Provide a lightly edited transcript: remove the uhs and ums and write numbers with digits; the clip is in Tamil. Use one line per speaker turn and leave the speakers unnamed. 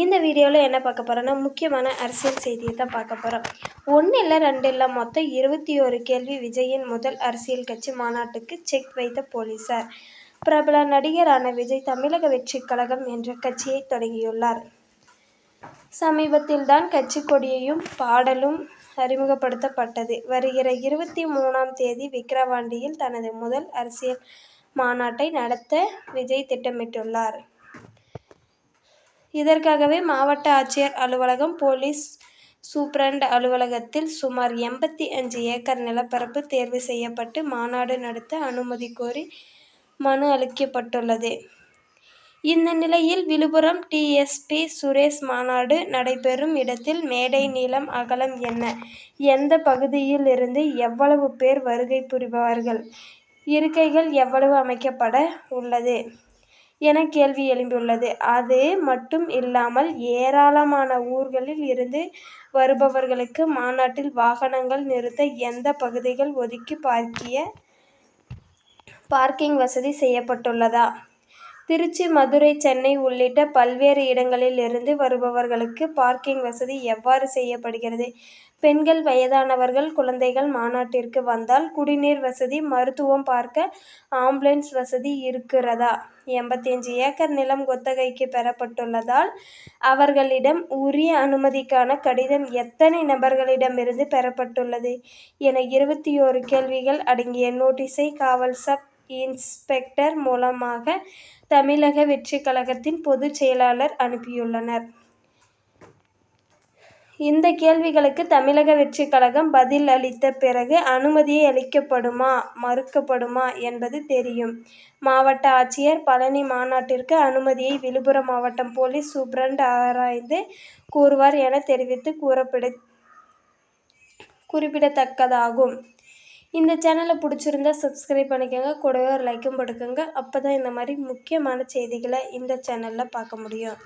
இந்த வீடியோவில் என்ன பார்க்க போகிறோன்னா முக்கியமான அரசியல் செய்தியை தான் பார்க்க போகிறோம். 1 இல்லை 2 இல்லை மொத்தம் 21 கேள்வி. விஜயின் முதல் அரசியல் கட்சி மாநாட்டுக்கு செக் வைத்த போலீசார். பிரபல நடிகரான விஜய் தமிழக வெற்றிக் கழகம் என்ற கட்சியை தொடங்கியுள்ளார். சமீபத்தில் தான் கட்சி கொடியும் பாடலும் அறிமுகப்படுத்தப்பட்டது. வருகிற 23ஆம் தேதி விக்கிரவாண்டியில் தனது முதல் அரசியல் மாநாட்டை நடத்த விஜய் திட்டமிட்டுள்ளார். இதற்காகவே மாவட்ட ஆட்சியர் அலுவலகம், போலீஸ் சூப்பிரண்டு அலுவலகத்தில் சுமார் 85 ஏக்கர் நிலப்பரப்பு தேர்வு செய்யப்பட்டு மாநாடு நடத்த அனுமதி கோரி மனு அளிக்கப்பட்டுள்ளது. இந்த நிலையில் Villupuram D. S. P. Suresh மாநாடு நடைபெறும் இடத்தில் மேடை நீளம், அகலம் என்ன, எந்த பகுதியில் இருந்து எவ்வளவு பேர் வருகை புரிவார்கள், இருக்கைகள் எவ்வளவு அமைக்கப்பட உள்ளது என கேள்வி எழுந்துள்ளது. அது மட்டும் இல்லாமல் ஏராளமான ஊர்களில் இருந்து வருபவர்களுக்கு மாநாட்டில் வாகனங்கள் நிறுத்த எந்த பகுதிகள் ஒதுக்கி பார்க்கிங் வசதி செய்யப்பட்டுள்ளதா, திருச்சி, மதுரை, சென்னை உள்ளிட்ட பல்வேறு இடங்களில் இருந்து வருபவர்களுக்கு பார்க்கிங் வசதி எவ்வாறு செய்யப்படுகிறது, பெண்கள், வயதானவர்கள், குழந்தைகள் மாநாட்டிற்கு வந்தால் குடிநீர் வசதி, மருத்துவம் பார்க்க ஆம்புலன்ஸ் வசதி இருக்கிறதா, 85 ஏக்கர் நிலம் குத்தகைக்கு பெறப்பட்டுள்ளதால் அவர்களிடம் உரிய அனுமதிக்கான கடிதம் எத்தனை நபர்களிடமிருந்து பெறப்பட்டுள்ளது என 21 கேள்விகள் அடங்கிய நோட்டீஸை காவல் சப் இன்ஸ்பெக்டர் மூலமாக தமிழக வெற்றிக் கழகத்தின் பொதுச் செயலாளர் அனுப்பியுள்ளனர். இந்த கேள்விகளுக்கு தமிழக வெற்றிக் கழகம் பதில் அளித்த பிறகு அனுமதி அளிக்கப்படுமா, மறுக்கப்படுமா என்பது தெரியும். மாவட்ட ஆட்சியர் பழனி மாநாட்டிற்கு அனுமதியை விழுப்புரம் மாவட்ட போலீஸ் சூப்பிரண்டு ஆராய்ந்து கூறுவார் என தெரிவித்து குறிப்பிடத்தக்கதாகும். இந்த சேனலை பிடிச்சிருந்தா சப்ஸ்கிரைப் பண்ணிக்கோங்க, கூடவே ஒரு லைக்கும் போட்டுக்கோங்க. அப்போ தான் இந்த மாதிரி முக்கியமான செய்திகளை இந்த சேனலில் பார்க்க முடியும்.